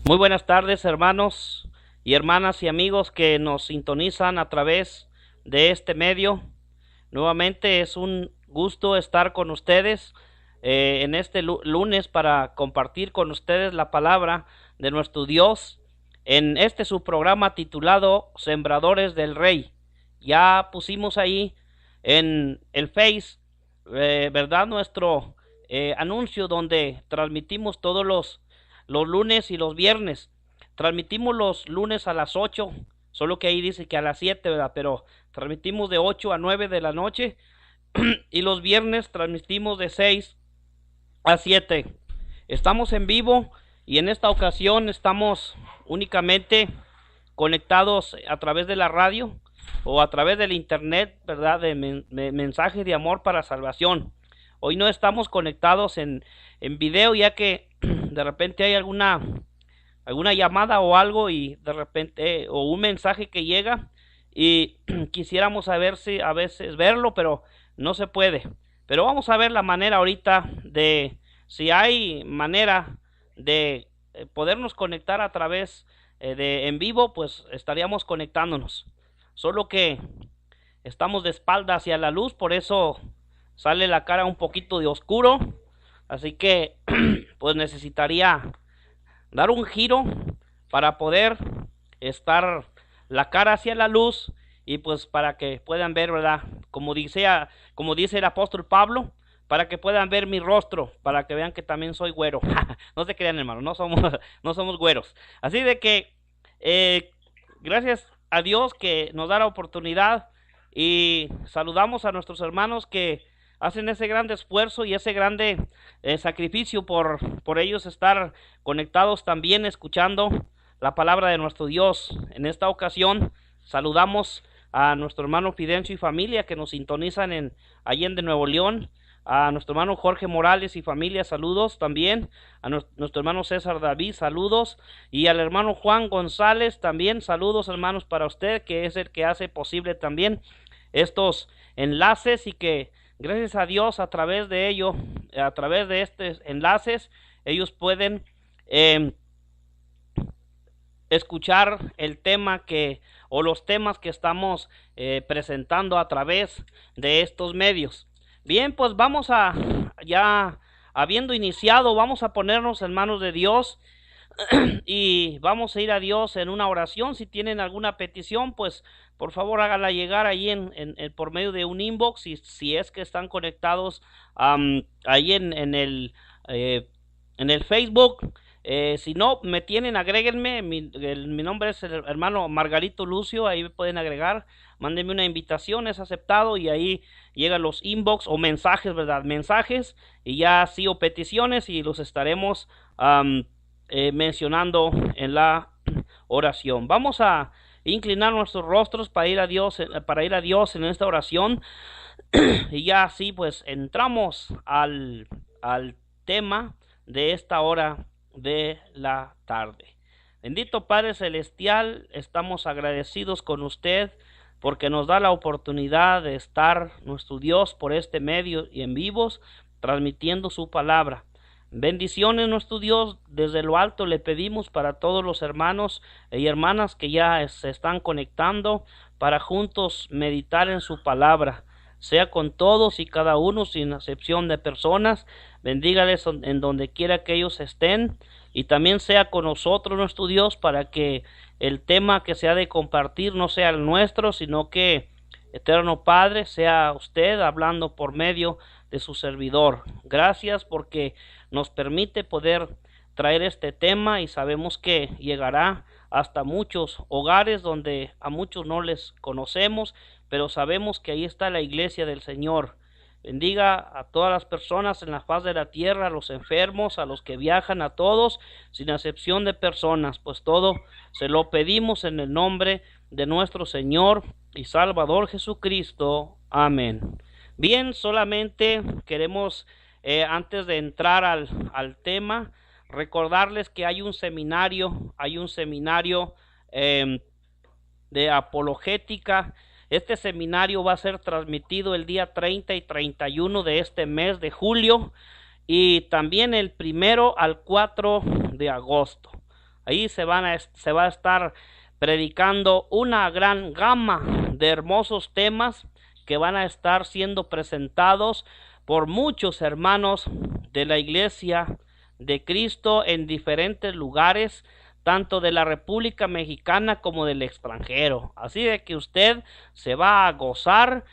Muy buenas tardes, hermanos y hermanas y amigos que nos sintonizan a través de este medio. Nuevamente es un gusto estar con ustedes en este lunes para compartir con ustedes la palabra de nuestro Dios en este su programa titulado Sembradores del Rey. Ya pusimos ahí en el Face, ¿verdad? Nuestro anuncio donde transmitimos todos los lunes y los viernes. Transmitimos los lunes a las 8, solo que ahí dice que a las 7, ¿verdad? Pero transmitimos de 8 a 9 de la noche y los viernes transmitimos de 6 a 7. Estamos en vivo y en esta ocasión estamos únicamente conectados a través de la radio o a través del internet, ¿verdad? De mensajes de amor para salvación. Hoy no estamos conectados en video, ya que de repente hay alguna llamada o algo y de repente o un mensaje que llega y quisiéramos saber si a veces verlo, pero no se puede. Pero vamos a ver la manera ahorita de si hay manera de podernos conectar a través de en vivo, pues estaríamos conectándonos. Solo que estamos de espalda hacia la luz, por eso sale la cara un poquito de oscuro. Así que pues necesitaría dar un giro para poder estar la cara hacia la luz y pues para que puedan ver, ¿verdad? Como dice el apóstol Pablo, para que puedan ver mi rostro, para que vean que también soy güero. No se crean, hermano, no somos güeros. Así de que gracias a Dios que nos da la oportunidad y saludamos a nuestros hermanos que hacen ese grande esfuerzo y ese grande sacrificio por ellos estar conectados también escuchando la palabra de nuestro Dios. En esta ocasión saludamos a nuestro hermano Fidencio y familia que nos sintonizan en Allende, Nuevo León, a nuestro hermano Jorge Morales y familia, saludos también, a nuestro hermano César David, saludos, y al hermano Juan González también, saludos hermanos para usted, que es el que hace posible también estos enlaces y que gracias a Dios a través de ello, a través de estos enlaces, ellos pueden escuchar el tema o los temas que estamos presentando a través de estos medios. Bien, pues vamos ya habiendo iniciado, vamos a ponernos en manos de Dios y vamos a ir a Dios en una oración. Si tienen alguna petición, pues por favor hágala llegar ahí por medio de un inbox, si es que están conectados ahí en el Facebook. Si no me tienen, agréguenme, mi nombre es el hermano Margarito Lucio, ahí me pueden agregar, mándenme una invitación, es aceptado y ahí llegan los inbox o mensajes, ¿verdad? Mensajes y ya sí o peticiones y los estaremos mencionando en la oración. Vamos a inclinar nuestros rostros para ir a Dios en esta oración y ya así pues entramos al tema de esta hora de la tarde. Bendito Padre Celestial, estamos agradecidos con usted porque nos da la oportunidad de estar nuestro Dios por este medio y en vivos transmitiendo su palabra. Bendiciones nuestro Dios, desde lo alto le pedimos para todos los hermanos y hermanas que ya se están conectando para juntos meditar en su palabra. Sea con todos y cada uno sin excepción de personas, bendígales en donde quiera que ellos estén y también sea con nosotros nuestro Dios para que el tema que se ha de compartir no sea el nuestro, sino que Eterno Padre sea usted hablando por medio de su servidor. Gracias porque nos permite poder traer este tema y sabemos que llegará hasta muchos hogares donde a muchos no les conocemos, pero sabemos que ahí está la iglesia del Señor. Bendiga a todas las personas en la faz de la tierra, a los enfermos, a los que viajan, a todos, sin excepción de personas, pues todo se lo pedimos en el nombre de nuestro Señor y Salvador Jesucristo. Amén. Bien, solamente queremos, antes de entrar al tema, recordarles que hay un seminario de apologética. Este seminario va a ser transmitido el día 30 y 31 de este mes de julio y también el 1 al 4 de agosto. Ahí se va a estar predicando una gran gama de hermosos temas que van a estar siendo presentados por muchos hermanos de la Iglesia de Cristo en diferentes lugares, tanto de la República Mexicana como del extranjero. Así de que usted se va a gozar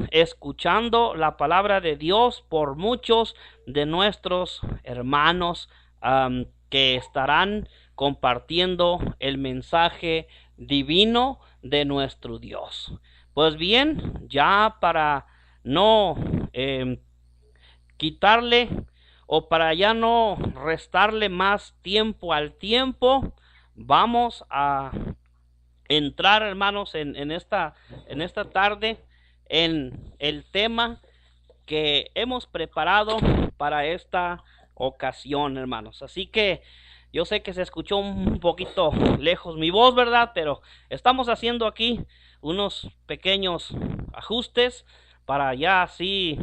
escuchando la palabra de Dios por muchos de nuestros hermanos que estarán compartiendo el mensaje divino de nuestro Dios. Pues bien, ya para no quitarle o para ya no restarle más tiempo al tiempo, vamos a entrar, hermanos, en esta tarde en el tema que hemos preparado para esta ocasión, hermanos. Así que yo sé que se escuchó un poquito lejos mi voz, ¿verdad? Pero estamos haciendo aquí unos pequeños ajustes para ya así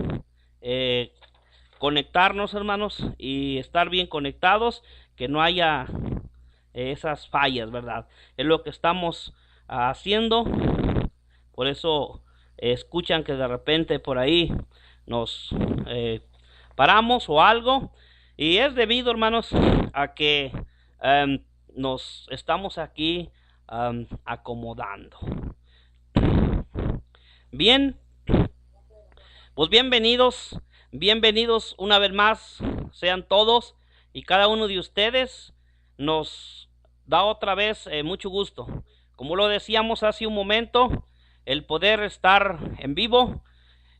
conectarnos, hermanos, y estar bien conectados, que no haya esas fallas, ¿verdad? Es lo que estamos haciendo. Por eso escuchan que de repente por ahí nos paramos o algo, y es debido, hermanos, a que nos estamos aquí acomodando. Bien, pues bienvenidos una vez más sean todos y cada uno de ustedes. Nos da otra vez mucho gusto, como lo decíamos hace un momento, el poder estar en vivo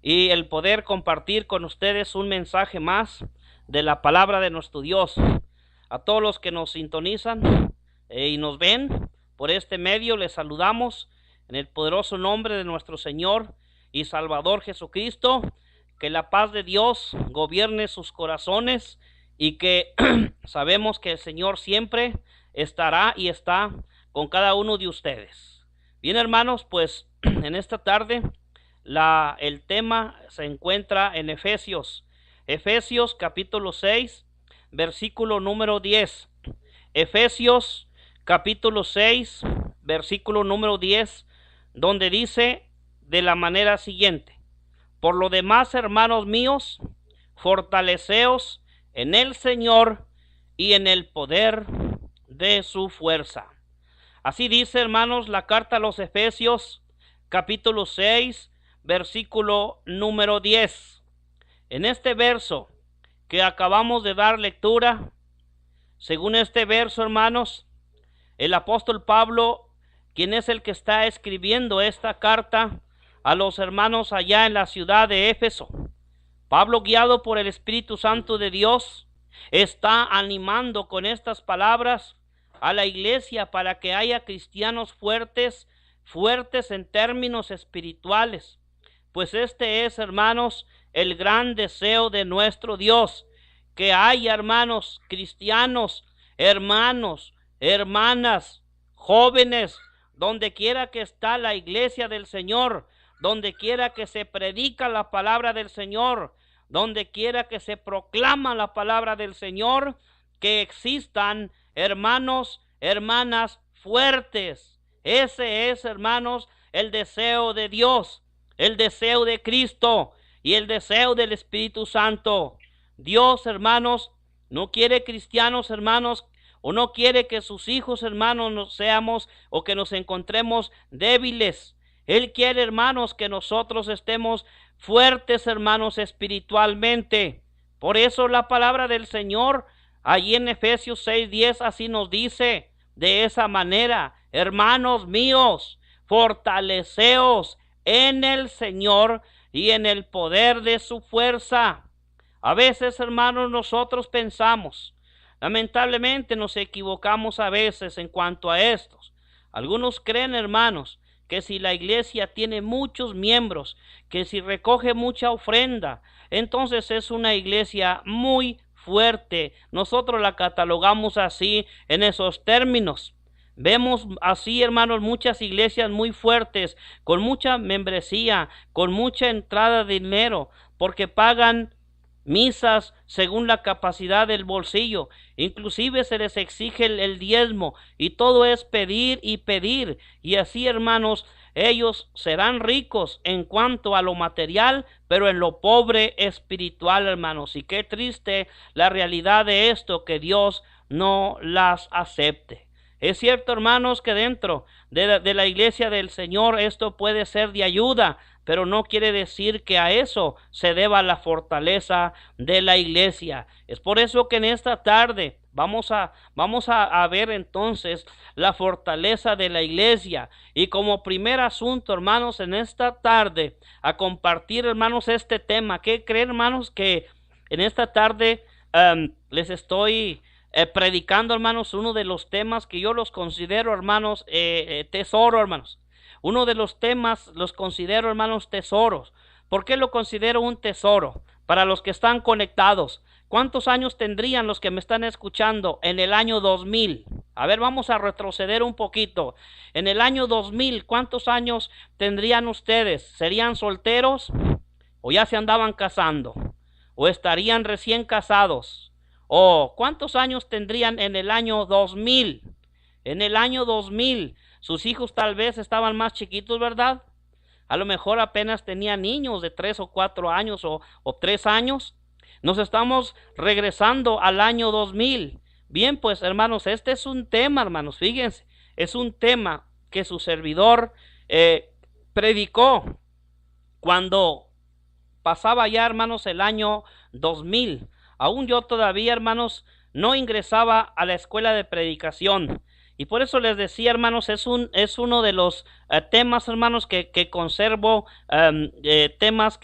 y el poder compartir con ustedes un mensaje más de la palabra de nuestro Dios. A todos los que nos sintonizan y nos ven por este medio, les saludamos en el poderoso nombre de nuestro Señor y Salvador Jesucristo. Que la paz de Dios gobierne sus corazones y que sabemos que el Señor siempre estará y está con cada uno de ustedes. Bien, hermanos, pues en esta tarde el tema se encuentra en Efesios capítulo 6, versículo número 10. Efesios capítulo 6, versículo número 10, donde dice de la manera siguiente: por lo demás, hermanos míos, fortaleceos en el Señor y en el poder de su fuerza. Así dice, hermanos, la carta a los Efesios, capítulo 6, versículo número 10. En este verso que acabamos de dar lectura, según este verso, hermanos, el apóstol Pablo, quien es el que está escribiendo esta carta a los hermanos allá en la ciudad de Éfeso, Pablo, guiado por el Espíritu Santo de Dios, está animando con estas palabras a la iglesia para que haya cristianos fuertes en términos espirituales. Pues este es, hermanos, el gran deseo de nuestro Dios, que haya, hermanos, cristianos, hermanos, hermanas, jóvenes, donde quiera que está la iglesia del Señor, donde quiera que se predica la palabra del Señor, donde quiera que se proclama la palabra del Señor, que existan hermanos, hermanas fuertes. Ese es, hermanos, el deseo de Dios, el deseo de Cristo y el deseo del Espíritu Santo. Dios, hermanos, no quiere cristianos, hermanos, o no quiere que sus hijos, hermanos, nos seamos o que nos encontremos débiles. Él quiere, hermanos, que nosotros estemos fuertes, hermanos, espiritualmente. Por eso la palabra del Señor, allí en Efesios 6:10, así nos dice, de esa manera: hermanos míos, fortaleceos en el Señor y en el poder de su fuerza. A veces, hermanos, nosotros pensamos, lamentablemente nos equivocamos a veces en cuanto a estos. Algunos creen, hermanos, que si la iglesia tiene muchos miembros, que si recoge mucha ofrenda, entonces es una iglesia muy fuerte. Nosotros la catalogamos así, en esos términos. Vemos así, hermanos, muchas iglesias muy fuertes, con mucha membresía, con mucha entrada de dinero, porque pagan misas según la capacidad del bolsillo, inclusive se les exige el diezmo, y todo es pedir y pedir, y así, hermanos, ellos serán ricos en cuanto a lo material, pero en lo pobre espiritual, hermanos. Y qué triste la realidad de esto, que Dios no las acepte. Es cierto, hermanos, que dentro de la iglesia del Señor esto puede ser de ayuda, pero no quiere decir que a eso se deba la fortaleza de la iglesia. Es por eso que en esta tarde vamos a ver entonces la fortaleza de la iglesia. Y como primer asunto, hermanos, en esta tarde, a compartir, hermanos, este tema. ¿Qué creen, hermanos? Que en esta tarde les estoy predicando, hermanos, uno de los temas que yo los considero, hermanos, tesoro, hermanos. Uno de los temas los considero, hermanos, tesoros. ¿Por qué lo considero un tesoro? Para los que están conectados, ¿cuántos años tendrían los que me están escuchando en el año 2000? A ver, vamos a retroceder un poquito. En el año 2000, ¿cuántos años tendrían ustedes? ¿Serían solteros? ¿O ya se andaban casando? ¿O estarían recién casados? ¿O cuántos años tendrían en el año 2000? En el año 2000, sus hijos tal vez estaban más chiquitos, ¿verdad? A lo mejor apenas tenían niños de 3 o 4 años o 3 años. Nos estamos regresando al año 2000. Bien, pues, hermanos, este es un tema, hermanos, fíjense, es un tema que su servidor predicó cuando pasaba ya, hermanos, el año 2000. Aún yo todavía, hermanos, no ingresaba a la escuela de predicación. Y por eso les decía, hermanos, es uno de los temas, hermanos, que conservo, hermanos,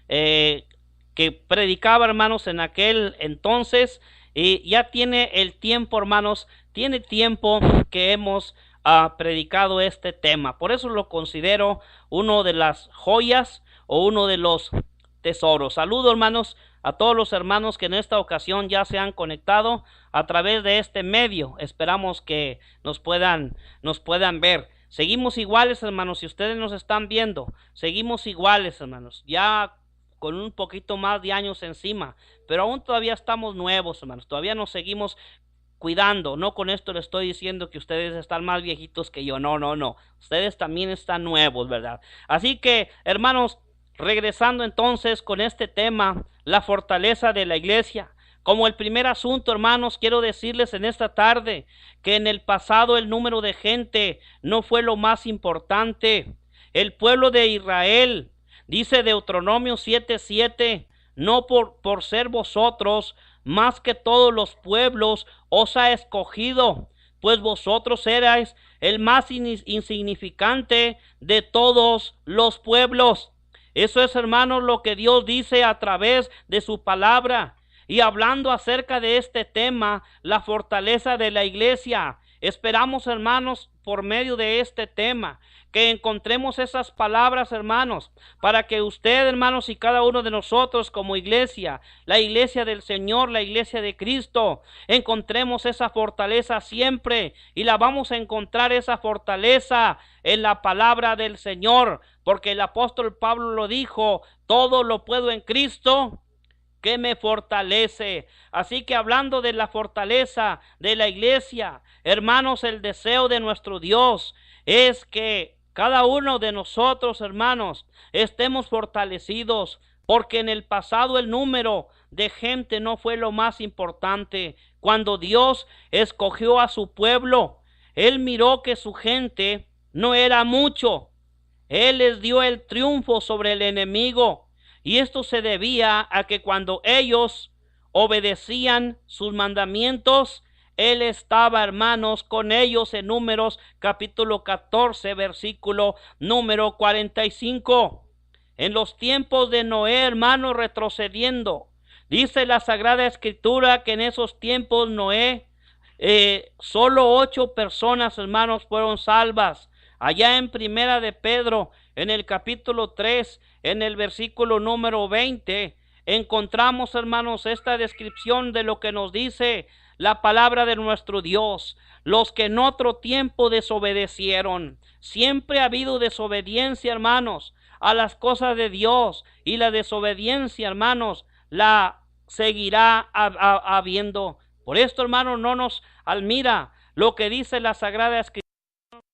que predicaba, hermanos, en aquel entonces. Y ya tiene el tiempo, hermanos, tiene tiempo que hemos predicado este tema. Por eso lo considero uno de las joyas o uno de los tesoros. Saludo, hermanos, a todos los hermanos que en esta ocasión ya se han conectado a través de este medio. Esperamos que nos puedan ver. Seguimos iguales, hermanos, si ustedes nos están viendo, seguimos iguales, hermanos, ya con un poquito más de años encima, pero aún todavía estamos nuevos, hermanos, todavía nos seguimos cuidando. No con esto le estoy diciendo que ustedes están más viejitos que yo, no, ustedes también están nuevos, ¿verdad? Así que, hermanos, regresando entonces con este tema, la fortaleza de la iglesia. Como el primer asunto, hermanos, quiero decirles en esta tarde que en el pasado el número de gente no fue lo más importante. El pueblo de Israel, dice Deuteronomio 7:7, no por ser vosotros más que todos los pueblos os ha escogido, pues vosotros erais el más insignificante de todos los pueblos. Eso es, hermanos, lo que Dios dice a través de su palabra. Y hablando acerca de este tema, la fortaleza de la iglesia, esperamos, hermanos, por medio de este tema, que encontremos esas palabras, hermanos, para que usted, hermanos, y cada uno de nosotros como iglesia, la iglesia del Señor, la iglesia de Cristo, encontremos esa fortaleza siempre, y la vamos a encontrar esa fortaleza en la palabra del Señor, porque el apóstol Pablo lo dijo: todo lo puedo en Cristo que me fortalece. Así que hablando de la fortaleza de la iglesia, hermanos, el deseo de nuestro Dios es que cada uno de nosotros, hermanos, estemos fortalecidos, porque en el pasado el número de gente no fue lo más importante. Cuando Dios escogió a su pueblo, Él miró que su gente no era mucho. Él les dio el triunfo sobre el enemigo. Y esto se debía a que cuando ellos obedecían sus mandamientos, Él estaba, hermanos, con ellos en Números capítulo 14, versículo número 45. En los tiempos de Noé, hermanos, retrocediendo, dice la Sagrada Escritura que en esos tiempos Noé, solo 8 personas, hermanos, fueron salvas. Allá en Primera de Pedro, en el capítulo 3, en el versículo número 20, encontramos, hermanos, esta descripción de lo que nos dice la palabra de nuestro Dios. Los que en otro tiempo desobedecieron. Siempre ha habido desobediencia, hermanos. a las cosas de Dios, y la desobediencia, hermanos, la seguirá habiendo. Por esto, hermanos, no nos admira lo que dice la Sagrada Escritura,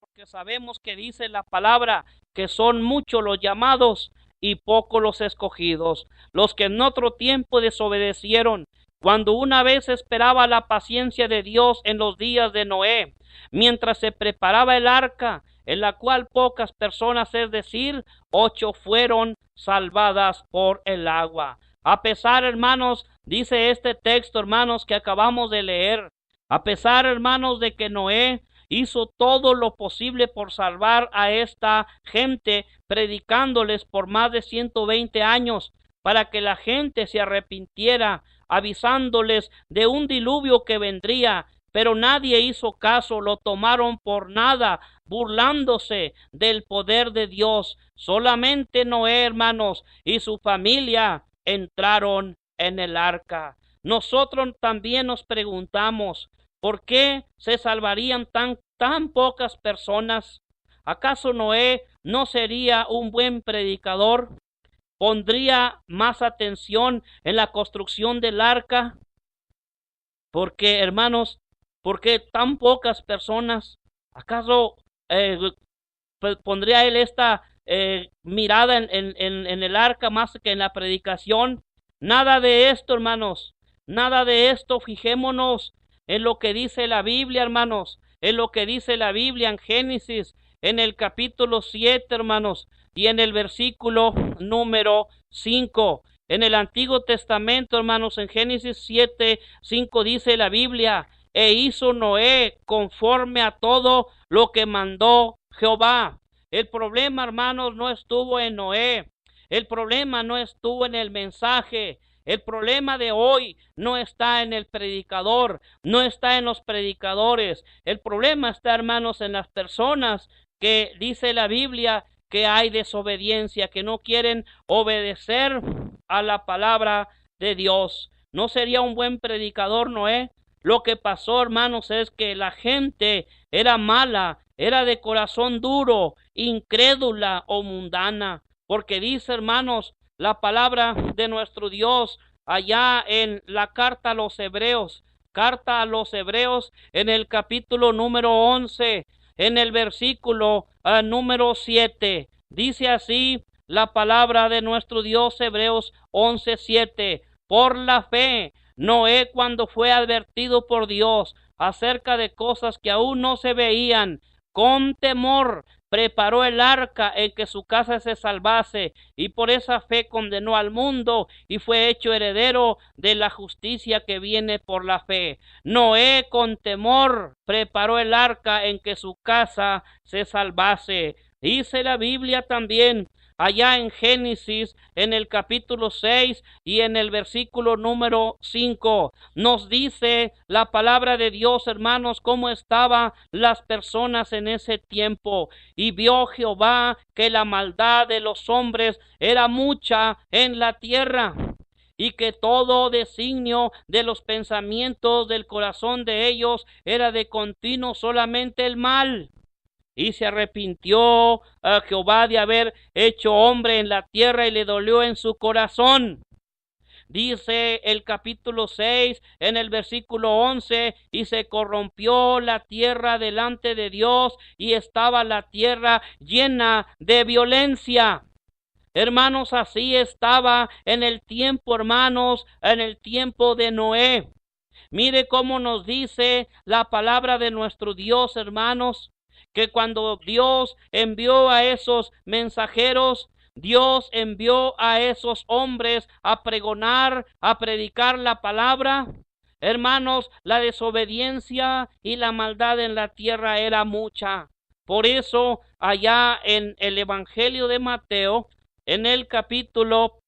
porque sabemos que dice la palabra que son muchos los llamados y pocos los escogidos, los que en otro tiempo desobedecieron, cuando una vez esperaba la paciencia de Dios en los días de Noé, mientras se preparaba el arca, en la cual pocas personas, es decir, 8 fueron salvadas por el agua. A pesar, hermanos, dice este texto, hermanos, que acabamos de leer, a pesar, hermanos, de que Noé hizo todo lo posible por salvar a esta gente, predicándoles por más de 120 años, para que la gente se arrepintiera, avisándoles de un diluvio que vendría, pero nadie hizo caso, lo tomaron por nada, burlándose del poder de Dios. Solamente Noé, hermanos, y su familia entraron en el arca. Nosotros también nos preguntamos, ¿por qué se salvarían tan pocas personas? ¿Acaso Noé no sería un buen predicador? ¿Pondría más atención en la construcción del arca? Porque, hermanos, ¿por qué tan pocas personas? ¿Acaso pondría él esta mirada en el arca más que en la predicación? Nada de esto, hermanos, nada de esto. Fijémonos en lo que dice la Biblia, hermanos, en lo que dice la Biblia en Génesis, en el capítulo 7, hermanos, y en el versículo número 5. En el Antiguo Testamento, hermanos, en Génesis 7, 5 dice la Biblia: e hizo Noé conforme a todo lo que mandó Jehová. El problema, hermanos, no estuvo en Noé. El problema no estuvo en el mensaje. El problema de hoy no está en el predicador, no está en los predicadores. El problema está, hermanos, en las personas que dice la Biblia que hay desobediencia, que no quieren obedecer a la palabra de Dios. ¿No sería un buen predicador Noé? Lo que pasó, hermanos, es que la gente era mala, era de corazón duro, incrédula o mundana, porque dice, hermanos, la palabra de nuestro Dios allá en la carta a los Hebreos, en el capítulo número 11, en el versículo número 7, dice así la palabra de nuestro Dios, Hebreos 11:7: por la fe, Noé, cuando fue advertido por Dios acerca de cosas que aún no se veían, con temor preparó el arca en que su casa se salvase, y por esa fe condenó al mundo y fue hecho heredero de la justicia que viene por la fe. Noé con temor preparó el arca en que su casa se salvase. Dice la Biblia también allá en Génesis, en el capítulo 6 y en el versículo número 5, nos dice la palabra de Dios, hermanos, cómo estaban las personas en ese tiempo. Y vio Jehová que la maldad de los hombres era mucha en la tierra, y que todo designio de los pensamientos del corazón de ellos era de continuo solamente el mal. Y se arrepintió a Jehová de haber hecho hombre en la tierra, y le dolió en su corazón. Dice el capítulo 6 en el versículo 11: y se corrompió la tierra delante de Dios, y estaba la tierra llena de violencia. Hermanos, así estaba en el tiempo, hermanos, en el tiempo de Noé. Mire cómo nos dice la palabra de nuestro Dios, hermanos, que cuando Dios envió a esos mensajeros, Dios envió a esos hombres a pregonar, a predicar la palabra. Hermanos, la desobediencia y la maldad en la tierra era mucha. Por eso, allá en el Evangelio de Mateo, en el capítulo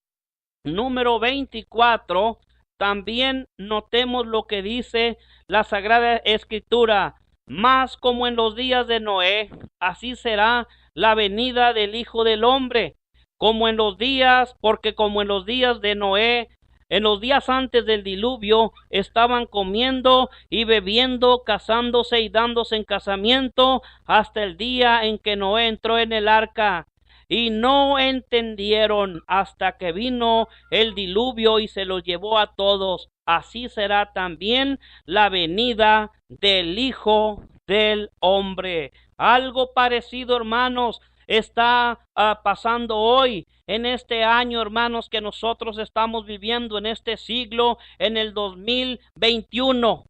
número 24, también notemos lo que dice la Sagrada Escritura: mas como en los días de Noé, así será la venida del Hijo del Hombre. Porque como en los días de Noé, en los días antes del diluvio, estaban comiendo y bebiendo, casándose y dándose en casamiento, hasta el día en que Noé entró en el arca. y no entendieron hasta que vino el diluvio y se los llevó a todos. Así será también la venida del Hijo del Hombre. Algo parecido, hermanos, está pasando hoy en este año, hermanos, que nosotros estamos viviendo en este siglo, en el 2021.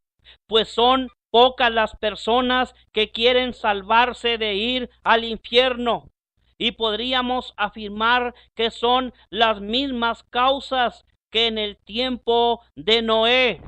Pues son pocas las personas que quieren salvarse de ir al infierno. Y podríamos afirmar que son las mismas causas que en el tiempo de Noé.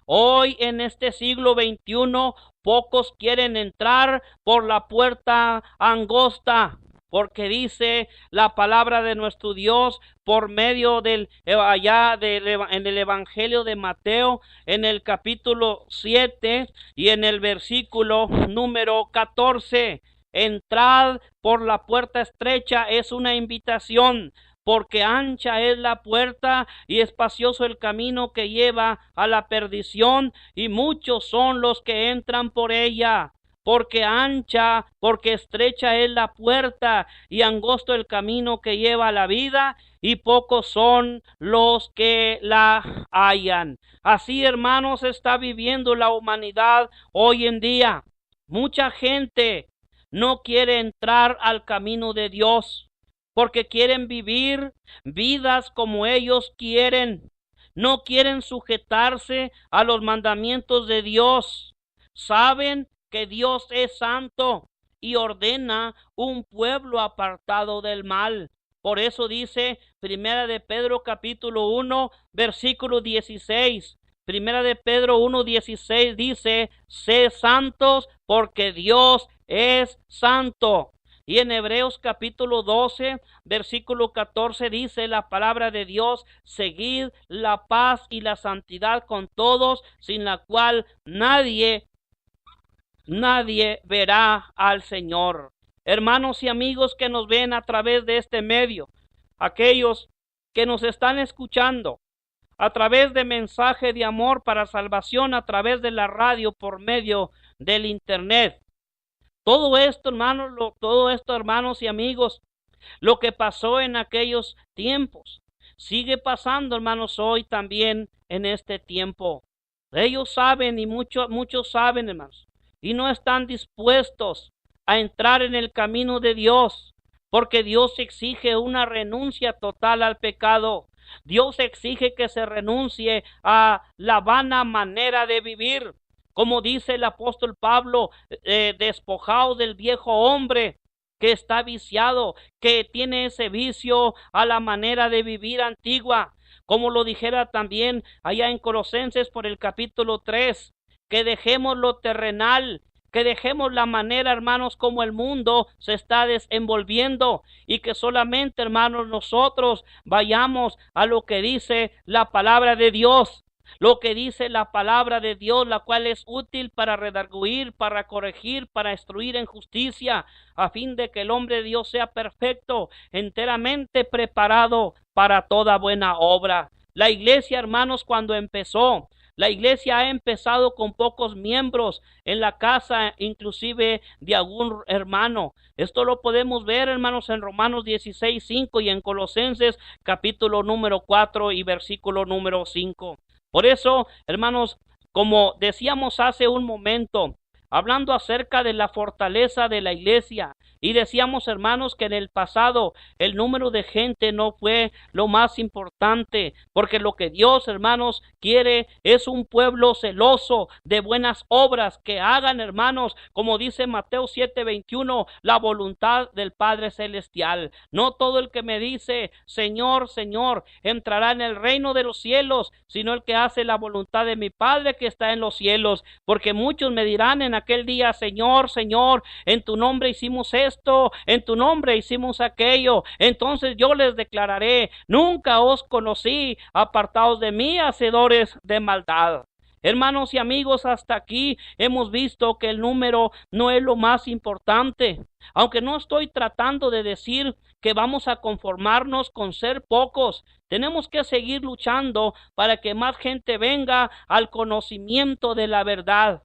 Hoy en este siglo XXI, pocos quieren entrar por la puerta angosta, porque dice la palabra de nuestro Dios por medio en el Evangelio de Mateo, en el capítulo 7 y en el versículo número 14. Entrad por la puerta estrecha es una invitación, porque ancha es la puerta y espacioso el camino que lleva a la perdición, y muchos son los que entran por ella. Porque estrecha es la puerta y angosto el camino que lleva a la vida, y pocos son los que la hallan. Así, hermanos, está viviendo la humanidad hoy en día. Mucha gente no quiere entrar al camino de Dios, porque quieren vivir vidas como ellos quieren. No quieren sujetarse a los mandamientos de Dios. Saben que Dios es santo y ordena un pueblo apartado del mal. Por eso dice Primera de Pedro capítulo 1 versículo 16. Primera de Pedro 1:16 dice: sé santos porque Dios es santo. Y en Hebreos capítulo 12, versículo 14 dice la palabra de Dios: seguid la paz y la santidad con todos, sin la cual nadie verá al Señor. Hermanos y amigos que nos ven a través de este medio, aquellos que nos están escuchando a través de mensaje de amor para salvación, a través de la radio, por medio del internet. Todo esto, hermanos y amigos, lo que pasó en aquellos tiempos, sigue pasando, hermanos, hoy también en este tiempo. Ellos saben y muchos saben, hermanos, y no están dispuestos a entrar en el camino de Dios, porque Dios exige una renuncia total al pecado. Dios exige que se renuncie a la vana manera de vivir. Como dice el apóstol Pablo, despojaos del viejo hombre que está viciado, que tiene ese vicio a la manera de vivir antigua. Como lo dijera también allá en Colosenses por el capítulo 3, que dejemos lo terrenal, que dejemos la manera, hermanos, como el mundo se está desenvolviendo, y que solamente, hermanos, nosotros vayamos a lo que dice la palabra de Dios. Lo que dice la palabra de Dios, la cual es útil para redarguir, para corregir, para instruir en justicia, a fin de que el hombre de Dios sea perfecto, enteramente preparado para toda buena obra. La iglesia, hermanos, cuando empezó, la iglesia ha empezado con pocos miembros en la casa, inclusive de algún hermano. Esto lo podemos ver, hermanos, en Romanos 16:5 y en Colosenses capítulo número 4 y versículo número 5. Por eso, hermanos, como decíamos hace un momento, hablando acerca de la fortaleza de la iglesia, y decíamos, hermanos, que en el pasado el número de gente no fue lo más importante, porque lo que Dios, hermanos, quiere es un pueblo celoso de buenas obras, que hagan, hermanos, como dice Mateo 7:21, la voluntad del Padre Celestial. No todo el que me dice Señor, Señor, entrará en el reino de los cielos, sino el que hace la voluntad de mi Padre que está en los cielos, porque muchos me dirán en aquel día: Señor, Señor, en tu nombre hicimos esto, en tu nombre hicimos aquello. Entonces yo les declararé: nunca os conocí, apartaos de mí, hacedores de maldad. Hermanos y amigos, hasta aquí hemos visto que el número no es lo más importante, aunque no estoy tratando de decir que vamos a conformarnos con ser pocos. Tenemos que seguir luchando para que más gente venga al conocimiento de la verdad.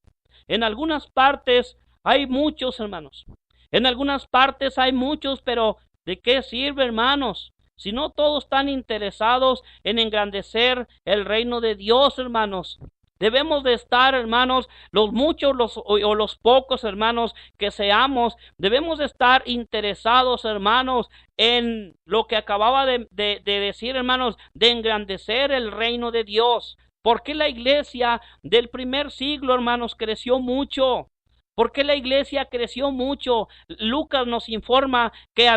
En algunas partes hay muchos, hermanos. En algunas partes hay muchos, pero ¿De qué sirve, hermanos? Si no todos están interesados en engrandecer el reino de Dios, hermanos. Debemos de estar, hermanos, los muchos o los pocos, hermanos, que seamos, debemos de estar interesados, hermanos, en lo que acababa de decir, hermanos, de engrandecer el reino de Dios. ¿Por qué la iglesia del primer siglo, hermanos, creció mucho? ¿Por qué la iglesia creció mucho? Lucas nos informa que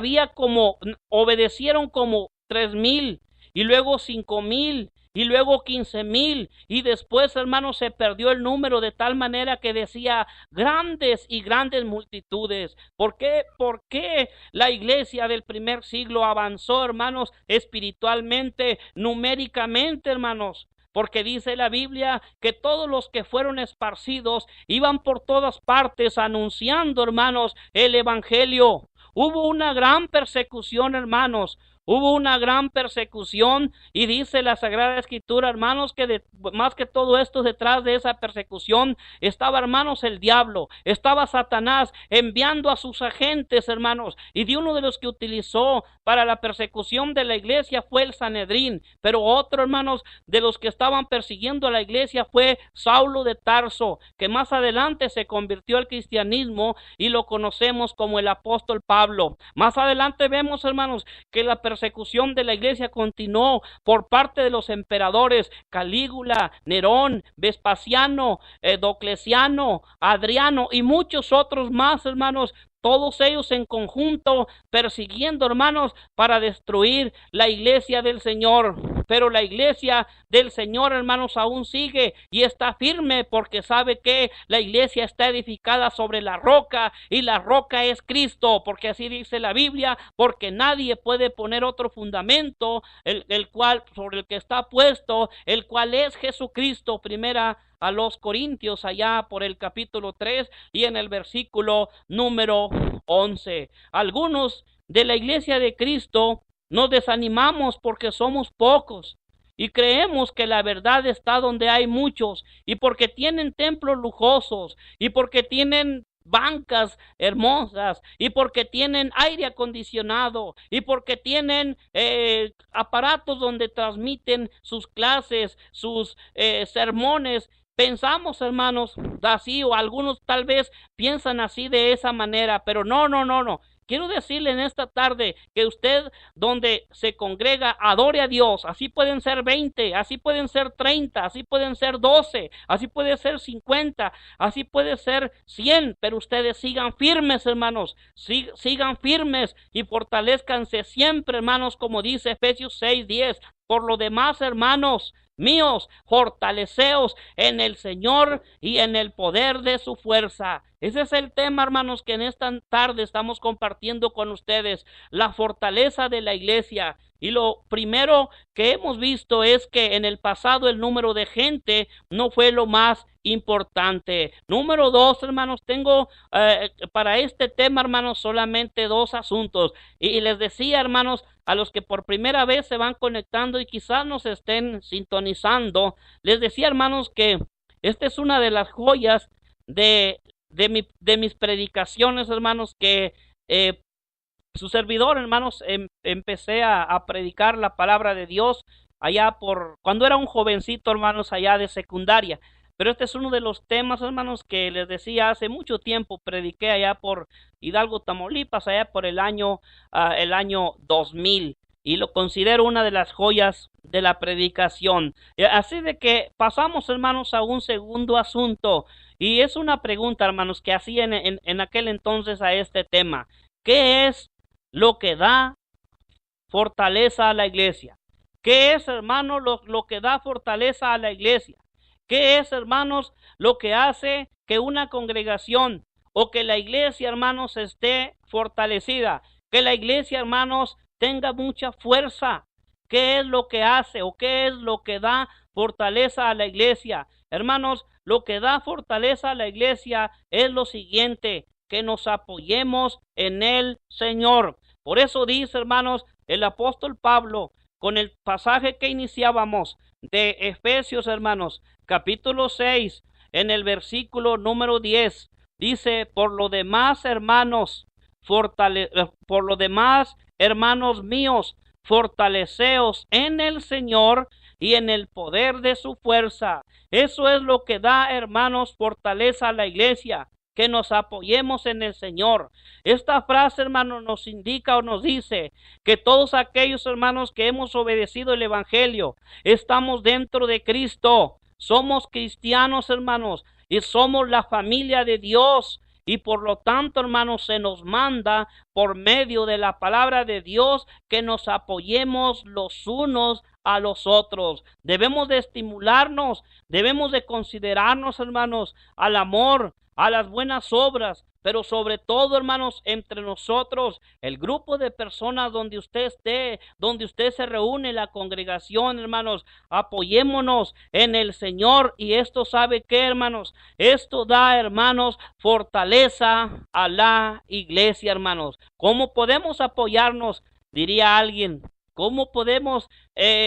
obedecieron como 3,000 y luego 5,000 y luego 15,000 y después, hermanos, se perdió el número de tal manera que decía grandes y grandes multitudes. ¿Por qué? ¿Por qué la iglesia del primer siglo avanzó, hermanos, espiritualmente, numéricamente, hermanos? Porque dice la Biblia que todos los que fueron esparcidos iban por todas partes anunciando, hermanos, el evangelio. Hubo una gran persecución, hermanos. Hubo una gran persecución y dice la Sagrada Escritura, hermanos, que más que todo esto, detrás de esa persecución estaba, hermanos, el diablo, estaba Satanás enviando a sus agentes, hermanos, y de uno de los que utilizó para la persecución de la iglesia fue el Sanedrín, pero otro, hermanos, de los que estaban persiguiendo a la iglesia fue Saulo de Tarso, que más adelante se convirtió al cristianismo y lo conocemos como el apóstol Pablo. Más adelante vemos, hermanos, que la persecución de la iglesia continuó por parte de los emperadores Calígula, Nerón, Vespasiano, Diocleciano, Adriano y muchos otros más, hermanos. Todos ellos en conjunto persiguiendo, hermanos, para destruir la iglesia del Señor. Pero la iglesia del Señor, hermanos, aún sigue y está firme porque sabe que la iglesia está edificada sobre la roca y la roca es Cristo, porque así dice la Biblia, porque nadie puede poner otro fundamento, sobre el que está puesto, el cual es Jesucristo. Primera a los Corintios, allá por el capítulo 3 y en el versículo número 11. Algunos de la iglesia de Cristo nos desanimamos porque somos pocos y creemos que la verdad está donde hay muchos, y porque tienen templos lujosos, y porque tienen bancas hermosas, y porque tienen aire acondicionado, y porque tienen aparatos donde transmiten sus clases, sus sermones. Pensamos, hermanos, así, o algunos tal vez piensan así de esa manera, pero no. Quiero decirle en esta tarde que usted donde se congrega adore a Dios. Así pueden ser 20, así pueden ser 30, así pueden ser 12, así puede ser 50, así puede ser 100, pero ustedes sigan firmes, hermanos, sigan firmes y fortalezcanse siempre, hermanos, como dice Efesios 6:10. Por lo demás, hermanos míos, fortaleceos en el Señor y en el poder de su fuerza. Ese es el tema, hermanos, que en esta tarde estamos compartiendo con ustedes, la fortaleza de la iglesia. Y lo primero que hemos visto es que en el pasado el número de gente no fue lo más importante. Número 2, hermanos, tengo para este tema, hermanos, solamente 2 asuntos. Y les decía, hermanos, a los que por primera vez se van conectando y quizás nos estén sintonizando, les decía, hermanos, que esta es una de las joyas de mis predicaciones, hermanos, que su servidor, hermanos, empecé a predicar la palabra de Dios allá cuando era un jovencito, hermanos, allá de secundaria. Pero este es uno de los temas, hermanos, que les decía hace mucho tiempo. Prediqué allá por Hidalgo, Tamaulipas, allá por el año 2000. Y lo considero una de las joyas de la predicación. Así de que pasamos, hermanos, a un segundo asunto. Y es una pregunta, hermanos, que hacía en aquel entonces a este tema. ¿Qué es lo que da fortaleza a la iglesia? ¿Qué es, hermanos, lo que da fortaleza a la iglesia? ¿Qué es, hermanos, lo que hace que una congregación o que la iglesia, hermanos, esté fortalecida? Que la iglesia, hermanos, tenga mucha fuerza. ¿Qué es lo que hace o qué es lo que da fortaleza a la iglesia? Hermanos, lo que da fortaleza a la iglesia es lo siguiente: que nos apoyemos en el Señor. Por eso dice, hermanos, el apóstol Pablo, con el pasaje que iniciábamos de Efesios, hermanos, capítulo 6, en el versículo número 10, dice: por lo demás, hermanos, hermanos míos, fortaleceos en el Señor y en el poder de su fuerza. Eso es lo que da, hermanos, fortaleza a la iglesia, que nos apoyemos en el Señor. Esta frase, hermanos, nos indica o nos dice que todos aquellos hermanos que hemos obedecido el Evangelio, estamos dentro de Cristo, somos cristianos, hermanos, y somos la familia de Dios. Y por lo tanto, hermanos, se nos manda por medio de la palabra de Dios que nos apoyemos los unos a los otros. Debemos de estimularnos, debemos de considerarnos, hermanos, al amor, a las buenas obras, pero sobre todo, hermanos, entre nosotros, el grupo de personas donde usted esté, donde usted se reúne, la congregación, hermanos, apoyémonos en el Señor. Y esto, ¿sabe qué, hermanos? Esto da, hermanos, fortaleza a la iglesia, hermanos. ¿Cómo podemos apoyarnos? Diría alguien. ¿Cómo podemos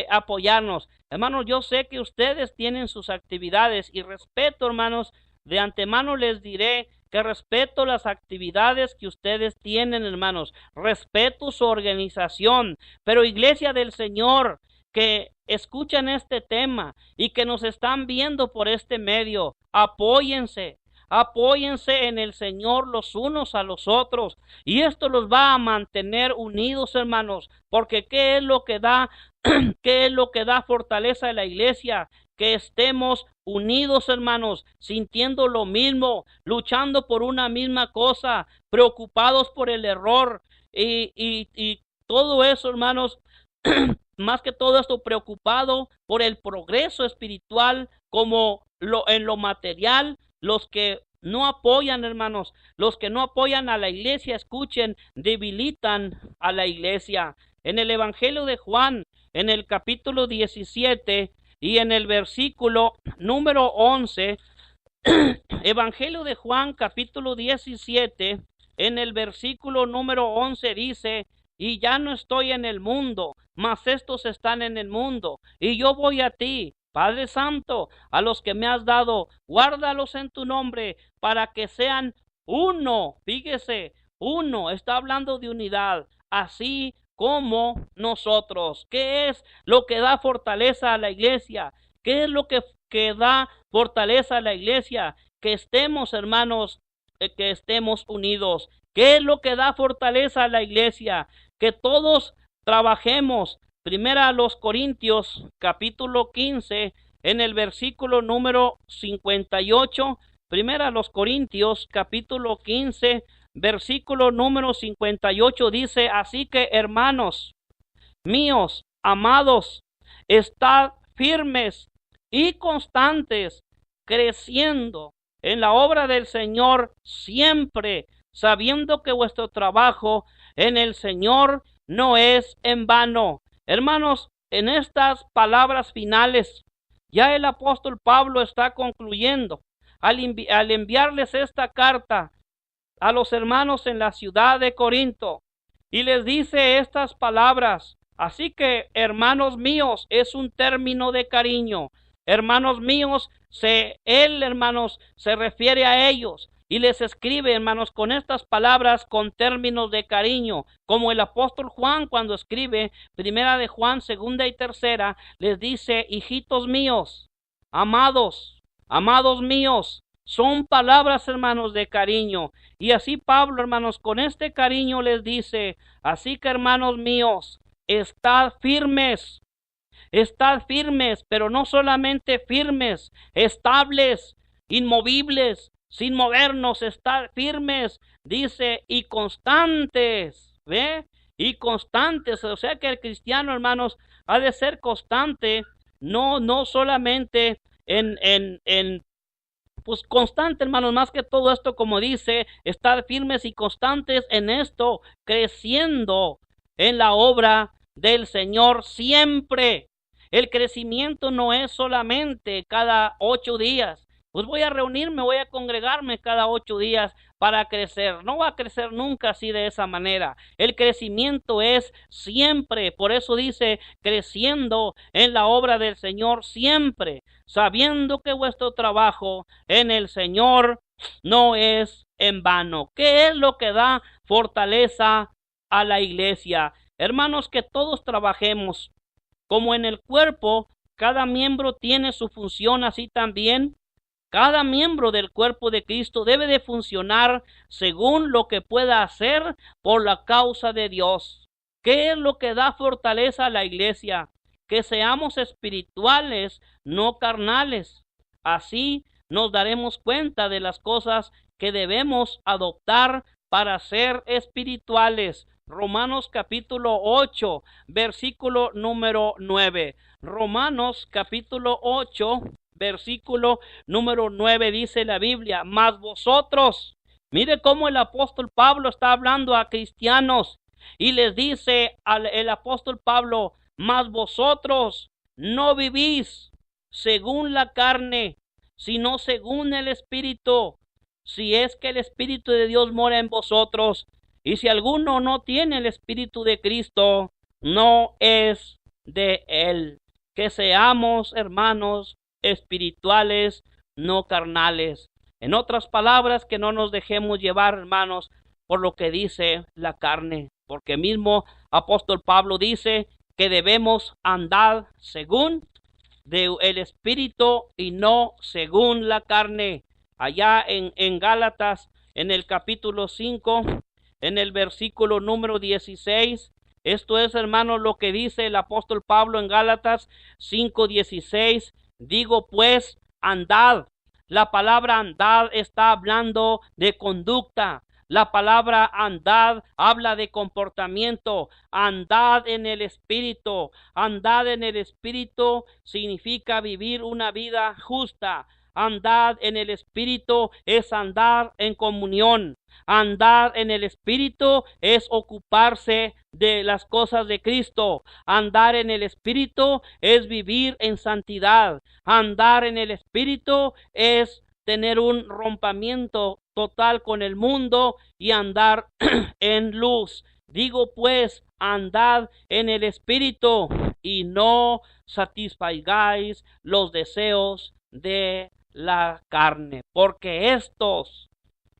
apoyarnos? Hermanos, yo sé que ustedes tienen sus actividades y respeto, hermanos, de antemano les diré que respeto las actividades que ustedes tienen, hermanos. Respeto su organización. Pero iglesia del Señor, que escuchan este tema y que nos están viendo por este medio, apóyense. Apóyense en el Señor los unos a los otros. Y esto los va a mantener unidos, hermanos. Porque ¿qué es lo que da? ¿Qué es lo que da fortaleza a la iglesia? Que estemos unidos, hermanos, sintiendo lo mismo, luchando por una misma cosa, preocupados por el error y todo eso, hermanos, más que todo esto, preocupado por el progreso espiritual como en lo material. Los que no apoyan, hermanos, los que no apoyan a la iglesia, escuchen, debilitan a la iglesia. En el Evangelio de Juan, en el capítulo 17 y en el versículo número 11, Evangelio de Juan, capítulo 17, en el versículo número 11 dice: y ya no estoy en el mundo, mas estos están en el mundo, y yo voy a ti. Padre Santo, a los que me has dado, guárdalos en tu nombre, para que sean uno. Fíjese, uno, está hablando de unidad, así como nosotros. ¿Qué es lo que da fortaleza a la iglesia? ¿Qué es lo que da fortaleza a la iglesia? Que estemos, hermanos, que estemos unidos. ¿Qué es lo que da fortaleza a la iglesia? Que todos trabajemos. Primera a los Corintios, capítulo 15, en el versículo número 58. Primera a los Corintios, capítulo 15, versículo número 58 dice: así que, hermanos míos, amados, estad firmes y constantes, creciendo en la obra del Señor siempre, sabiendo que vuestro trabajo en el Señor no es en vano. Hermanos, en estas palabras finales, ya el apóstol Pablo está concluyendo al enviarles esta carta a los hermanos en la ciudad de Corinto, y les dice estas palabras. Así que, hermanos míos, es un término de cariño. Hermanos míos, hermanos, se refiere a ellos y les escribe, hermanos, con estas palabras, con términos de cariño, como el apóstol Juan cuando escribe primera de Juan, segunda y tercera, les dice: hijitos míos, amados, amados míos. Son palabras, hermanos, de cariño. Y así Pablo, hermanos, con este cariño les dice: así que, hermanos míos, estad firmes, pero no solamente firmes, estables, inmovibles, sin movernos, estar firmes, dice, y constantes, ¿ve? Y constantes, o sea que el cristiano, hermanos, ha de ser constante, no solamente pues constante, hermanos, más que todo esto, como dice, estar firmes y constantes en esto, creciendo en la obra del Señor siempre. El crecimiento no es solamente cada 8 días. Pues voy a reunirme, voy a congregarme cada 8 días para crecer. No va a crecer nunca así de esa manera. El crecimiento es siempre. Por eso dice, creciendo en la obra del Señor siempre, sabiendo que vuestro trabajo en el Señor no es en vano. ¿Qué es lo que da fortaleza a la iglesia. Hermanos, que todos trabajemos como en el cuerpo. Cada miembro tiene su función, así también cada miembro del cuerpo de Cristo debe de funcionar según lo que pueda hacer por la causa de Dios. ¿Qué es lo que da fortaleza a la iglesia? Que seamos espirituales, no carnales. Así nos daremos cuenta de las cosas que debemos adoptar para ser espirituales. Romanos capítulo 8, versículo número 9. Romanos capítulo 8, versículo número 9 dice la Biblia: mas vosotros, mire cómo el apóstol Pablo está hablando a cristianos y les dice el apóstol Pablo: mas vosotros no vivís según la carne, sino según el Espíritu, si es que el Espíritu de Dios mora en vosotros. Y si alguno no tiene el Espíritu de Cristo, no es de él. Que seamos, hermanos, espirituales, no carnales. En otras palabras, que no nos dejemos llevar, hermanos, por lo que dice la carne. Porque mismo apóstol Pablo dice que debemos andar según el Espíritu y no según la carne. Allá en Gálatas, en el capítulo 5, en el versículo número 16, esto es, hermanos, lo que dice el apóstol Pablo en Gálatas 5:16. Digo pues, andad. La palabra andad está hablando de conducta. La palabra andad habla de comportamiento. Andad en el Espíritu. Andad en el Espíritu significa vivir una vida justa. Andad en el Espíritu es andar en comunión. Andar en el Espíritu es ocuparse de las cosas de Cristo. Andar en el Espíritu es vivir en santidad. Andar en el Espíritu es tener un rompimiento total con el mundo y andar en luz. Digo pues, andad en el Espíritu y no satisfagáis los deseos de la carne, porque estos,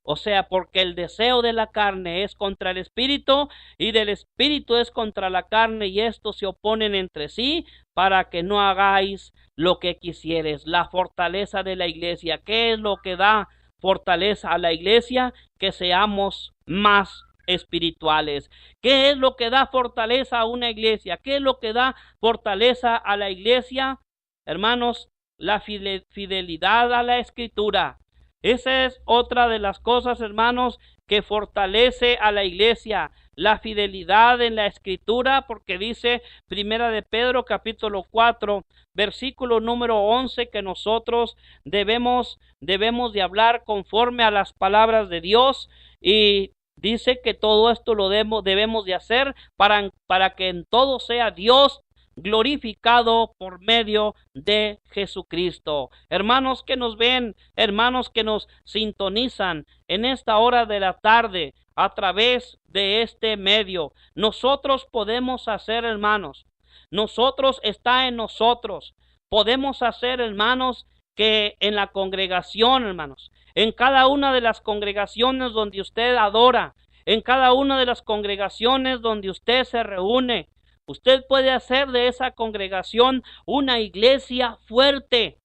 o sea, porque el deseo de la carne es contra el Espíritu y del Espíritu es contra la carne, y estos se oponen entre sí para que no hagáis lo que quisieres. La fortaleza de la iglesia. ¿Qué es lo que da fortaleza a la iglesia? Que seamos más espirituales. ¿Qué es lo que da fortaleza a una iglesia? ¿Qué es lo que da fortaleza a la iglesia? Hermanos, la fidelidad a la Escritura. Esa es otra de las cosas, hermanos, que fortalece a la iglesia, la fidelidad en la Escritura, porque dice Primera de Pedro capítulo 4, versículo número 11, que nosotros debemos de hablar conforme a las palabras de Dios, y dice que todo esto lo debemos de hacer para que en todo sea Dios glorificado por medio de Jesucristo. Hermanos que nos ven, hermanos que nos sintonizan en esta hora de la tarde a través de este medio, nosotros podemos hacer, hermanos, nosotros está en nosotros, podemos hacer, hermanos, que en la congregación, hermanos, en cada una de las congregaciones donde usted adora, en cada una de las congregaciones donde usted se reúne, usted puede hacer de esa congregación una iglesia fuerte,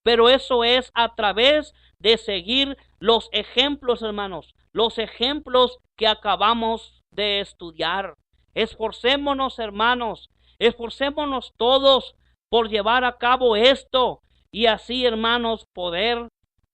pero eso es a través de seguir los ejemplos, hermanos, los ejemplos que acabamos de estudiar. Esforcémonos, hermanos, esforcémonos todos por llevar a cabo esto y así, hermanos, poder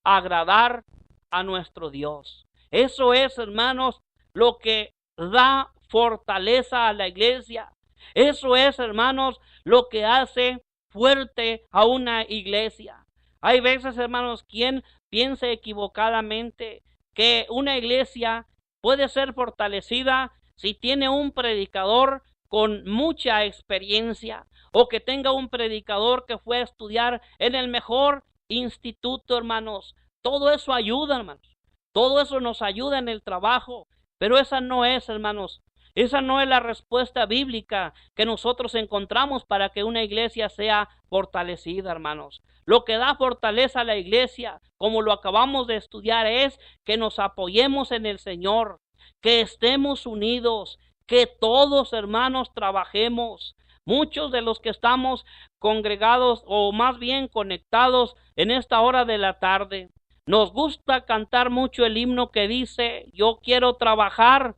agradar a nuestro Dios. Eso es, hermanos, lo que da fortaleza a la iglesia. Eso es, hermanos, lo que hace fuerte a una iglesia. Hay veces, hermanos, quien piensa equivocadamente que una iglesia puede ser fortalecida si tiene un predicador con mucha experiencia o que tenga un predicador que fue a estudiar en el mejor instituto, hermanos. Todo eso ayuda, hermanos. Todo eso nos ayuda en el trabajo, pero esa no es, hermanos, esa no es la respuesta bíblica que nosotros encontramos para que una iglesia sea fortalecida, hermanos. Lo que da fortaleza a la iglesia, como lo acabamos de estudiar, es que nos apoyemos en el Señor, que estemos unidos, que todos, hermanos, trabajemos. Muchos de los que estamos congregados o más bien conectados en esta hora de la tarde, nos gusta cantar mucho el himno que dice: yo quiero trabajar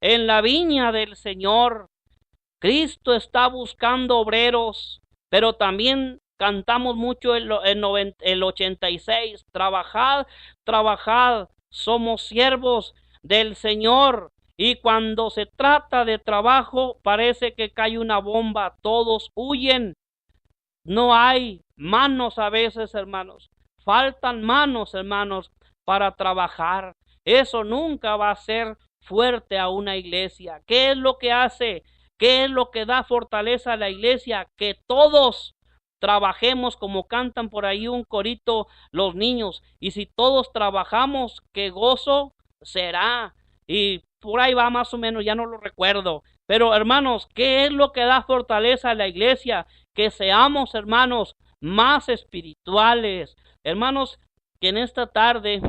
en la viña del Señor. Cristo está buscando obreros, pero también cantamos mucho el 86, trabajad, trabajad, somos siervos del Señor. Y cuando se trata de trabajo, parece que cae una bomba, todos huyen. No hay manos a veces, hermanos. Faltan manos, hermanos, para trabajar. Eso nunca va a ser fuerte a una iglesia. ¿Qué es lo que hace? ¿Qué es lo que da fortaleza a la iglesia? Que todos trabajemos, como cantan por ahí un corito los niños. Y si todos trabajamos, qué gozo será. Y por ahí va más o menos, ya no lo recuerdo. Pero hermanos, ¿qué es lo que da fortaleza a la iglesia? Que seamos, hermanos, más espirituales. Hermanos, que en esta tarde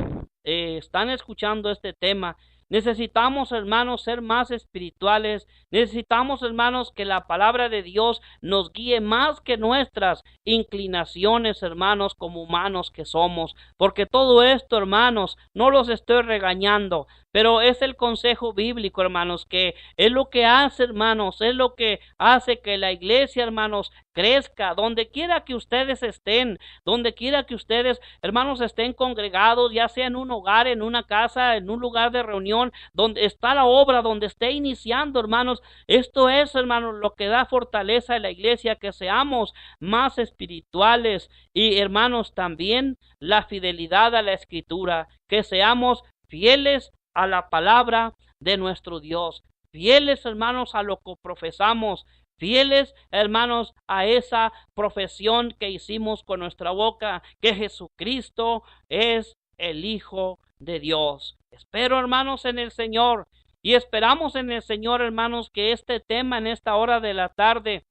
están escuchando este tema, necesitamos, hermanos, ser más espirituales. Necesitamos, hermanos, que la palabra de Dios nos guíe más que nuestras inclinaciones, hermanos, como humanos que somos. Porque todo esto, hermanos, no los estoy regañando, pero es el consejo bíblico, hermanos, que es lo que hace, hermanos, es lo que hace que la iglesia, hermanos, crezca. Donde quiera que ustedes estén, donde quiera que ustedes, hermanos, estén congregados, ya sea en un hogar, en una casa, en un lugar de reunión, donde está la obra, donde esté iniciando, hermanos, esto es, hermanos, lo que da fortaleza a la iglesia, que seamos más espirituales. Y, hermanos, también la fidelidad a la escritura, que seamos fieles a la palabra de nuestro Dios, fieles, hermanos, a lo que profesamos, fieles, hermanos, a esa profesión que hicimos con nuestra boca, que Jesucristo es el Hijo de Dios. Espero, hermanos, en el Señor, y esperamos en el Señor, hermanos, que este tema en esta hora de la tarde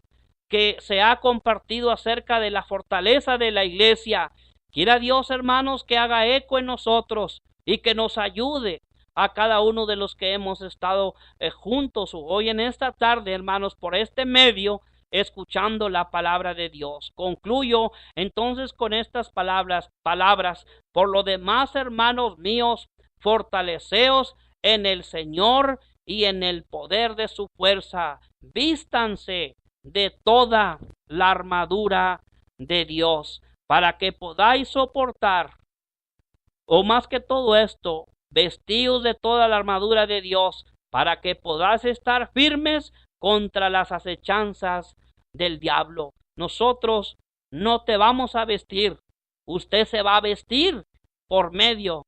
que se ha compartido acerca de la fortaleza de la iglesia, quiera Dios, hermanos, que haga eco en nosotros y que nos ayude a cada uno de los que hemos estado juntos hoy en esta tarde, hermanos, por este medio, escuchando la palabra de Dios. Concluyo entonces con estas palabras. Por lo demás, hermanos míos, fortaleceos en el Señor y en el poder de su fuerza. Vístanse de toda la armadura de Dios, para que podáis soportar, o más que todo esto, vestíos de toda la armadura de Dios, para que podáis estar firmes contra las acechanzas del diablo. Nosotros no te vamos a vestir, usted se va a vestir por medio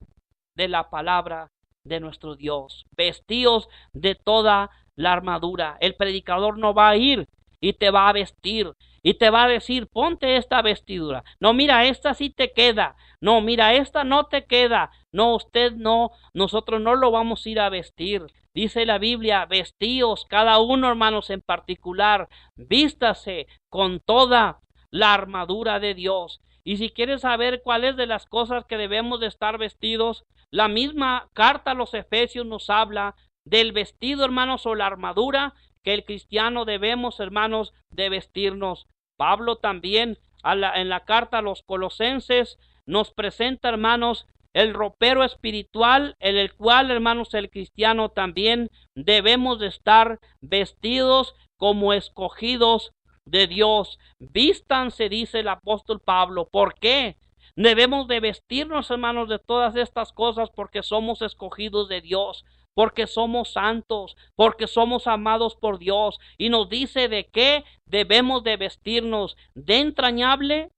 de la palabra de nuestro Dios. Vestíos de toda la armadura. El predicador no va a ir y te va a vestir y te va a decir: ponte esta vestidura. No, mira, esta sí te queda. No, mira, esta no te queda. No, usted no, nosotros no lo vamos a ir a vestir. Dice la Biblia: vestíos, cada uno, hermanos, en particular, vístase con toda la armadura de Dios. Y si quieres saber cuáles de las cosas que debemos de estar vestidos, la misma carta a los Efesios nos habla del vestido, hermanos, o la armadura que el cristiano debemos, hermanos, de vestirnos. Pablo también en la carta a los Colosenses nos presenta, hermanos, el ropero espiritual en el cual, hermanos, el cristiano también debemos de estar vestidos como escogidos de Dios. Vístanse, dice el apóstol Pablo. ¿Por qué? Debemos de vestirnos, hermanos, de todas estas cosas porque somos escogidos de Dios, porque somos santos, porque somos amados por Dios. Y nos dice de qué debemos de vestirnos: de entrañable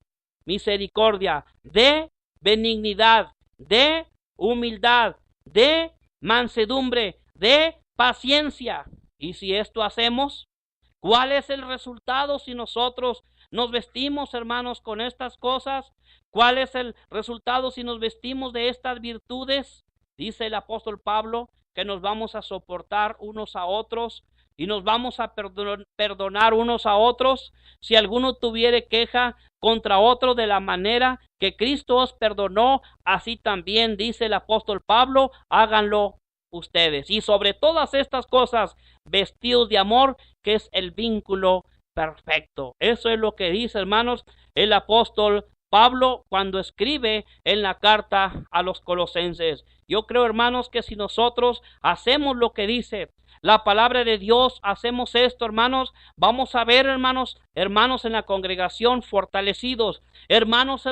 misericordia, de benignidad, de humildad, de mansedumbre, de paciencia. Y si esto hacemos, ¿cuál es el resultado si nosotros nos vestimos, hermanos, con estas cosas? ¿Cuál es el resultado si nos vestimos de estas virtudes? Dice el apóstol Pablo que nos vamos a soportar unos a otros y nos vamos a perdonar unos a otros. Si alguno tuviere queja contra otro, de la manera que Cristo os perdonó, así también, dice el apóstol Pablo, háganlo ustedes. Y sobre todas estas cosas, vestidos de amor, que es el vínculo perfecto. Eso es lo que dice, hermanos, el apóstol Pablo cuando escribe en la carta a los colosenses. Yo creo, hermanos, que si nosotros hacemos lo que dice la palabra de Dios, hacemos esto, hermanos, vamos a ver, hermanos en la congregación fortalecidos, hermanos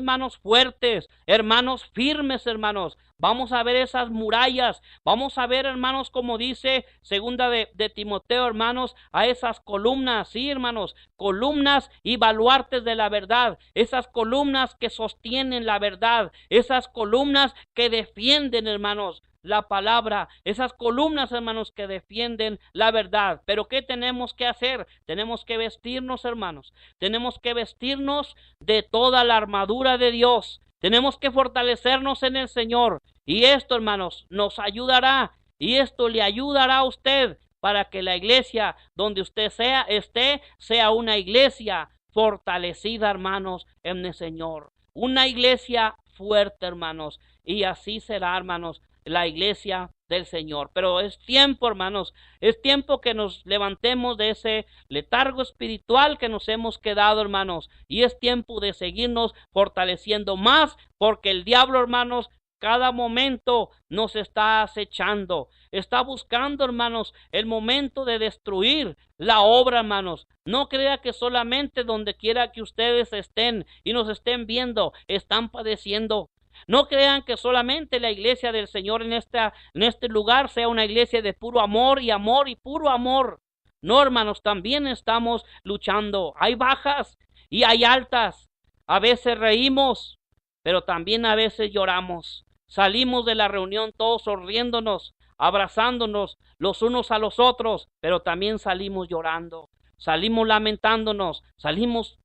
fuertes, hermanos firmes, hermanos. Vamos a ver esas murallas, vamos a ver, hermanos, como dice segunda de Timoteo, hermanos, a esas columnas, sí, hermanos, columnas y baluartes de la verdad, esas columnas que sostienen la verdad, esas columnas que defienden, hermanos, la palabra, esas columnas, hermanos, que defienden la verdad. Pero ¿qué tenemos que hacer? Tenemos que vestirnos, hermanos, tenemos que vestirnos de toda la armadura de Dios. Tenemos que fortalecernos en el Señor. Y esto, hermanos, nos ayudará. Y esto le ayudará a usted para que la iglesia donde usted sea una iglesia fortalecida, hermanos, en el Señor. Una iglesia fuerte, hermanos. Y así será, hermanos, la iglesia del Señor. Pero es tiempo, hermanos, es tiempo que nos levantemos de ese letargo espiritual que nos hemos quedado, hermanos, y es tiempo de seguirnos fortaleciendo más, porque el diablo, hermanos, cada momento nos está acechando, está buscando, hermanos, el momento de destruir la obra, hermanos. No crea que solamente donde quiera que ustedes estén y nos estén viendo, están padeciendo. No crean que solamente la iglesia del Señor en este lugar sea una iglesia de puro amor y puro amor. No, hermanos, también estamos luchando. Hay bajas y hay altas. A veces reímos, pero también a veces lloramos. Salimos de la reunión todos sonriéndonos, abrazándonos los unos a los otros, pero también salimos llorando. Salimos lamentándonos, salimos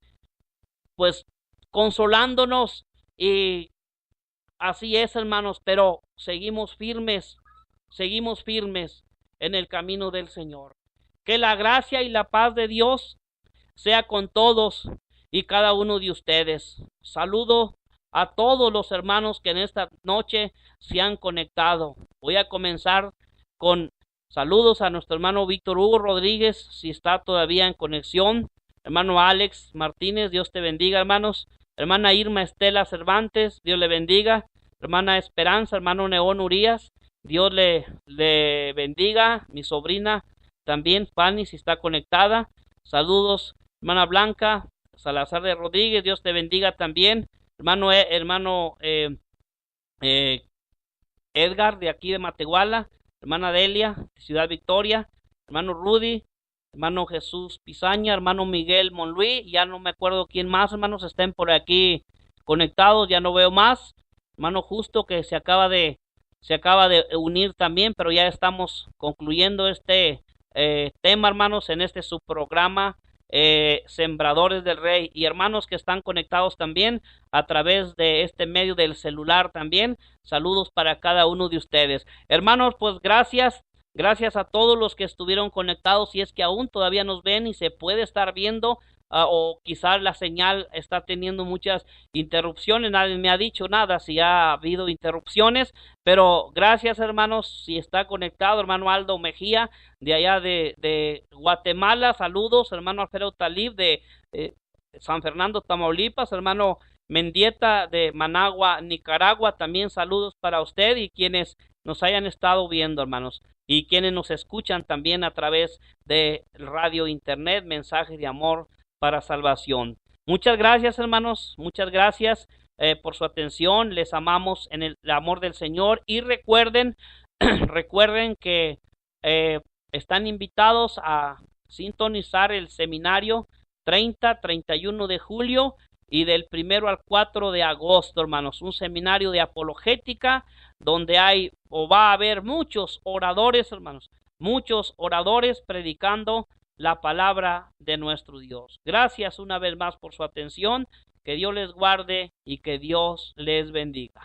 pues consolándonos y así es, hermanos, pero seguimos firmes en el camino del Señor. Que la gracia y la paz de Dios sea con todos y cada uno de ustedes. Saludo a todos los hermanos que en esta noche se han conectado. Voy a comenzar con saludos a nuestro hermano Víctor Hugo Rodríguez, si está todavía en conexión. Hermano Alex Martínez, Dios te bendiga, hermanos. Hermana Irma Estela Cervantes, Dios le bendiga. Hermana Esperanza, hermano Neón Urias, Dios le bendiga. Mi sobrina también, Fanny, si está conectada. Saludos, hermana Blanca Salazar de Rodríguez, Dios te bendiga también. Hermano Edgar, de aquí de Matehuala. Hermana Delia, de Ciudad Victoria. Hermano Rudy, hermano Jesús Pizaña, hermano Miguel Monluí. Ya no me acuerdo quién más, hermanos, estén por aquí conectados, ya no veo más. Hermano Justo, que se acaba de unir también, pero ya estamos concluyendo este tema, hermanos, en este subprograma Sembradores del Rey, y hermanos que están conectados también a través de este medio del celular también. Saludos para cada uno de ustedes, hermanos. Pues gracias a todos los que estuvieron conectados, si es que aún todavía nos ven y se puede estar viendo. O quizás la señal está teniendo muchas interrupciones, nadie me ha dicho nada si ha habido interrupciones, pero gracias, hermanos, si está conectado, hermano Aldo Mejía, de allá de Guatemala, saludos, hermano Alfredo Talib de San Fernando, Tamaulipas, hermano Mendieta de Managua, Nicaragua, también saludos para usted y quienes nos hayan estado viendo, hermanos, y quienes nos escuchan también a través de radio, internet, mensajes de amor para salvación. Muchas gracias, hermanos, muchas gracias por su atención. Les amamos en el amor del Señor y recuerden que están invitados a sintonizar el seminario 30-31 de julio y del 1 al 4 de agosto, hermanos, un seminario de apologética donde va a haber muchos oradores, hermanos, muchos oradores predicando la palabra de nuestro Dios. Gracias una vez más por su atención. Que Dios les guarde y que Dios les bendiga.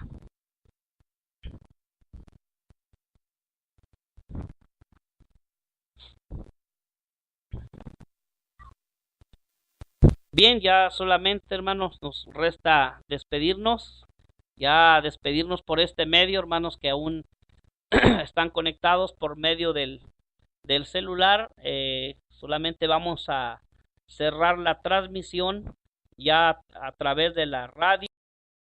Bien, ya solamente, hermanos, nos resta despedirnos. Ya despedirnos por este medio, hermanos, que aún están conectados por medio del celular, solamente vamos a cerrar la transmisión ya a través de la radio.